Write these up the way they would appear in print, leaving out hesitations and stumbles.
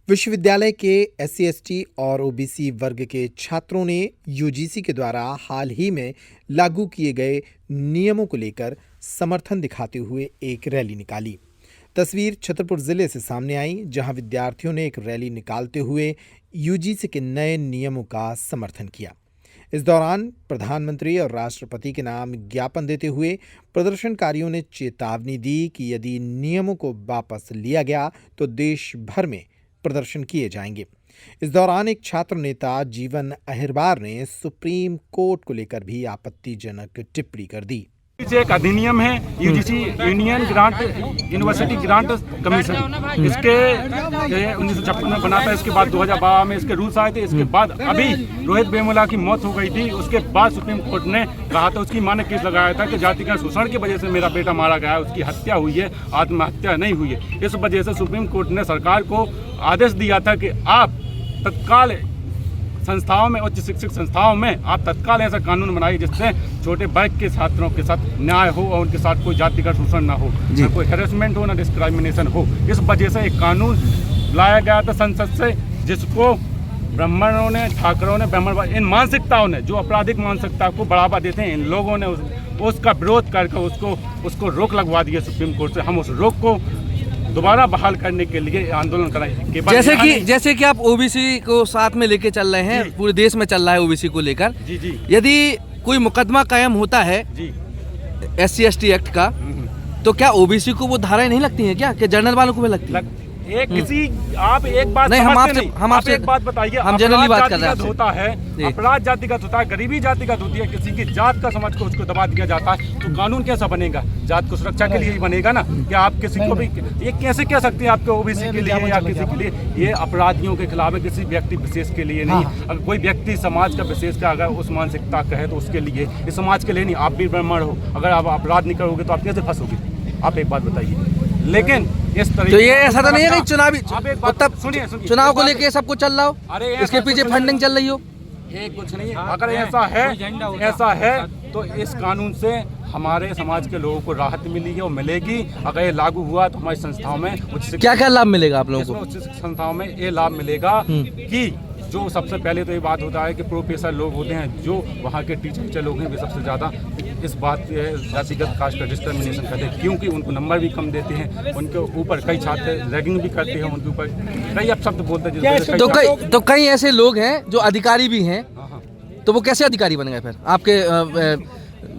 विश्वविद्यालय के SC/ST और OBC वर्ग के छात्रों ने यूजीसी के द्वारा हाल ही में लागू किए गए नियमों को लेकर समर्थन दिखाते हुए एक रैली निकाली। तस्वीर छतरपुर जिले से सामने आई, जहां विद्यार्थियों ने एक रैली निकालते हुए यूजीसी के नए नियमों का समर्थन किया। इस दौरान प्रधानमंत्री और राष्ट्रपति के नाम ज्ञापन देते हुए प्रदर्शनकारियों ने चेतावनी दी कि यदि नियमों को वापस लिया गया तो देश भर में प्रदर्शन किए जाएंगे। इस दौरान एक छात्र नेता जीवन अहिरबार ने सुप्रीम कोर्ट को लेकर भी आपत्तिजनक टिप्पणी कर दी। एक अधिनियम है UGC union grant university grant commission, इसके 1956 में बना था। इसके बाद 2012 में इसके रूल्स आए थे। इसके बाद अभी रोहित वेमुला की मौत हो गई थी, उसके बाद सुप्रीम कोर्ट ने कहा था, उसकी मां ने केस लगाया था कि जातिगत शोषण की वजह से मेरा बेटा मारा गया है, उसकी हत्या हुई है, आत्महत्या नहीं हुई है। इस वजह से सुप्रीम कोर्ट ने सरकार को आदेश दिया था कि आप तत्काल संस्थाओं में, उच्च शिक्षक संस्थाओं में आप तत्काल ऐसा कानून बनाइए जिससे छोटे वर्ग के छात्रों के साथ न्याय हो और उनके साथ कोई जातिगत शोषण ना हो, ना कोई हैरेसमेंट हो, ना डिस्क्रिमिनेशन हो। इस वजह से एक कानून लाया गया था संसद से, जिसको ब्राह्मणों ने, ठाकरों ने, ब्राह्मण, इन मानसिकताओं ने, जो आपराधिक मानसिकता को बढ़ावा देते हैं, इन लोगों ने उसका विरोध करके उसको रोक लगवा दिया सुप्रीम कोर्ट से। हम उस रोक को दोबारा बहाल करने के लिए आंदोलन कराएंगे। जैसे कि आप ओबीसी को साथ में लेके चल रहे हैं, पूरे देश में चल रहा है ओबीसी को लेकर। जी। यदि कोई मुकदमा कायम होता है SC/ST एक्ट का, तो क्या ओबीसी को वो धाराएं नहीं लगती हैं क्या, कि जनरल वालों को भी लगती है? आप एक बात नहीं, हम आपसे एक बात बताइए। हम जनरली बात कर रहे हैं। होता है अपराध जातिगत होता है, गरीबी जातिगत होती है, किसी की जात का समझ को उसको दबा दिया जाता है, तो कानून कैसा बनेगा? जात को सुरक्षा के लिए ही बनेगा ना। क्या आप किसी को भी ये कैसे कह सकते हैं आपके ओबीसी के लिए या किसी के लिए? ये अपराधियों के खिलाफ है, किसी व्यक्ति विशेष के लिए नहीं। अगर कोई व्यक्ति समाज का विशेष का अगर उस मानसिकता का है तो उसके लिए, इस समाज के लिए नहीं। आप भी ब्राह्मण हो, अगर आप अपराध नहीं करोगे तो आप कैसे फंसोगे? आप एक बात बताइए। लेकिन इस तरीके तो ये ऐसा तो नहीं है कि चुनावी सुनिए चुनाव को लेके सब कुछ चल रहा हो, अरे इसके पीछे फंडिंग चल रही हो? ये कुछ नहीं है। अगर ऐसा है तो इस कानून से हमारे समाज के लोगों को राहत मिली है और मिलेगी। अगर ये लागू हुआ तो हमारी संस्थाओं में क्या लाभ मिलेगा आप लोगों को? उच्च संस्थाओं में ये लाभ मिलेगा कि जो सबसे पहले तो ये बात होता है कि प्रोफेसर लोग होते हैं, जो वहाँ के टीचर लोग हैं, वे सबसे ज़्यादा इस बात जातिगत कास्ट का डिस्क्रिमिनेशन करते हैं, क्योंकि उनको नंबर भी कम देते हैं। उनके ऊपर कई छात्र रैगिंग भी करते हैं, उनके ऊपर कई अपशब्द बोलते हैं। तो कई ऐसे लोग हैं जो अधिकारी भी हैं, तो वो कैसे अधिकारी बन गए फिर आपके?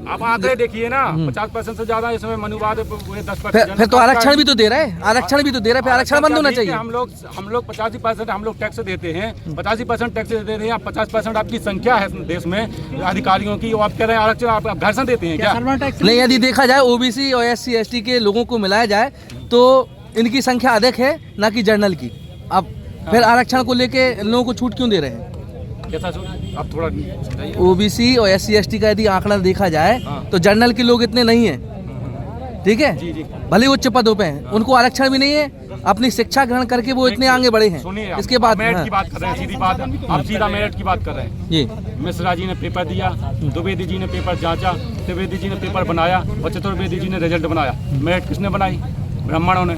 आप आंकड़े देखिए ना, 50% से ज्यादा इसमें मनुवाद 10%। फिर तो आरक्षण भी तो दे रहा है, फिर आरक्षण बंद होना चाहिए। हम लोग 85% हम लोग टैक्स देते हैं, 85% टैक्स देते हैं। आप 50% आपकी संख्या है देश में अधिकारियों की, आप कह रहे हैं आरक्षण आप घर्षण देते हैं क्या? नहीं, यदि देखा जाए ओबीसी और SC/ST के लोगों को मिलाया जाए तो इनकी संख्या अधिक है ना कि जनरल की। अब फिर आरक्षण को लेके लोगों को छूट क्यों दे रहे हैं? कैसा आप थोड़ा ओबीसी और SC/ST का यदि आंकड़ा देखा जाए तो जनरल के लोग इतने नहीं हैं, ठीक है? जी। भले उच्च पदों पे हैं, उनको आरक्षण भी नहीं है, अपनी शिक्षा ग्रहण करके वो इतने आगे बढ़े हैं। इसके बाद मेरिट की बात कर रहे हैं, सीधी बात, आप सीधा मेरिट की बात कर रहे हैं। जी, मिश्रा जी ने पेपर दिया, द्विवेदी जी ने पेपर जांचा, त्रिवेदी जी ने पेपर बनाया और चतुर्वेदी जी ने रिजल्ट बनाया। मेरिट किसने बनाई? ब्राह्मणों ने।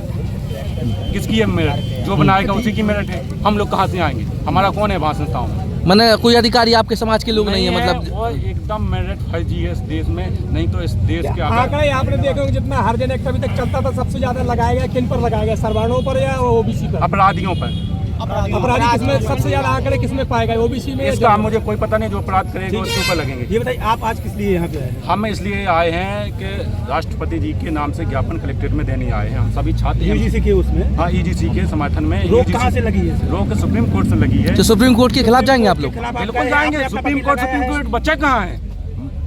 किसकी है मेरिट? जो बनाएगा उसी की मेरिट है। हम लोग कहाँ से आएंगे? हमारा कौन है वहाँ संस्थाओं में? मैंने कोई अधिकारी आपके समाज के लोग नहीं है मतलब? वो एकदम मेरिट फर्जी है इस देश में। नहीं तो इस देश के आंकड़े आपने देखा जितना हर जन अभी तक चलता था, सबसे ज्यादा लगाया गया किन पर लगाया गया? सर्वाणों पर या ओबीसी पर? अपराधियों पर। अपराधी किसमें सबसे ज्यादा आंकड़े किसमें पाए गए? ओबीसी में? इसका मुझे कोई पता नहीं, जो अपराध करेगा उसके ऊपर लगेंगे। ये बताइए, आप आज किस लिए यहाँ पे आए? हम इसलिए आए हैं कि राष्ट्रपति जी के नाम से ज्ञापन कलेक्ट्रेट में देने आए हैं। हम सभी छात्र यूजीसी के उसमें, हाँ, यूजीसी के समर्थन में। रोक कहाँ से लगी है? रोक सुप्रीम कोर्ट से लगी है। तो सुप्रीम कोर्ट के खिलाफ जाएंगे आप लोग? बिल्कुल जाएंगे। सुप्रीम कोर्ट बच्चे कहाँ है?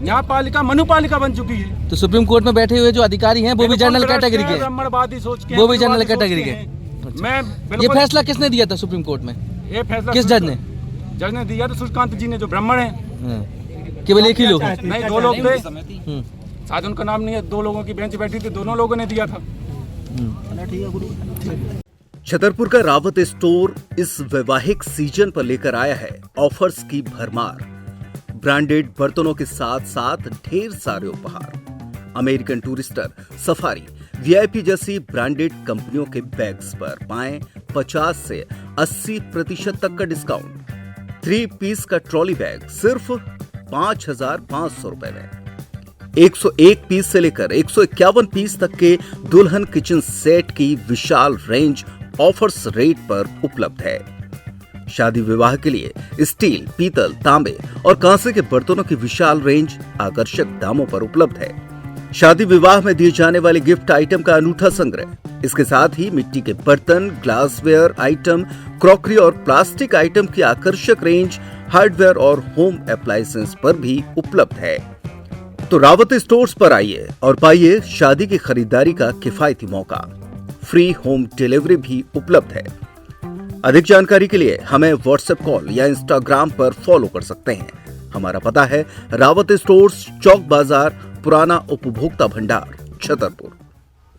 यहाँ पालिका मनुपालिका बन चुकी है। तो सुप्रीम कोर्ट में बैठे हुए जो अधिकारी हैं वो भी जनरल कैटेगरी के? ब्राह्मणवादी सोच के, वो भी जनरल कैटेगरी के। ये फैसला किसने दिया था सुप्रीम कोर्ट में? ये फैसला किस जज ने? जज ने दिया था सूर्यकांत जी ने, जो ब्राह्मण है। केवल एक ही लोग? नहीं, 2 लोग थे, शायद उनका नाम नहीं है। 2 लोगों की बेंच बैठी थी, दोनों लोगों ने दिया था। छतरपुर का रावत स्टोर इस वैवाहिक सीजन पर लेकर आया है ऑफर्स की भरमार। ब्रांडेड बर्तनों के साथ साथ ढेर सारे उपहार। अमेरिकन टूरिस्टर, सफारी, VIP जैसी ब्रांडेड कंपनियों के बैग्स पर पाएं 50 से 80% तक का डिस्काउंट। 3 पीस का ट्रॉली बैग सिर्फ 5,500 रुपए में। 101 पीस से लेकर 151 पीस तक के दुल्हन किचन सेट की विशाल रेंज ऑफर्स रेट पर उपलब्ध है। शादी विवाह के लिए स्टील, पीतल, तांबे और कांसे के बर्तनों की विशाल रेंज आकर्षक दामों पर उपलब्ध है। शादी विवाह में दिए जाने वाले गिफ्ट आइटम का अनूठा संग्रह, इसके साथ ही मिट्टी के बर्तन, ग्लासवेयर आइटम, क्रॉकरी और प्लास्टिक आइटम की आकर्षक रेंज हार्डवेयर और होम अप्लायंसेस पर भी उपलब्ध है। तो रावत स्टोर्स पर आइए और पाइए शादी की खरीदारी का किफायती मौका। फ्री होम डिलीवरी भी उपलब्ध है। अधिक जानकारी के लिए हमें व्हाट्सएप कॉल या इंस्टाग्राम पर फॉलो कर सकते हैं। हमारा पता है रावत स्टोर्स, चौक बाजार, पुराना उपभोक्ता भंडार, छतरपुर।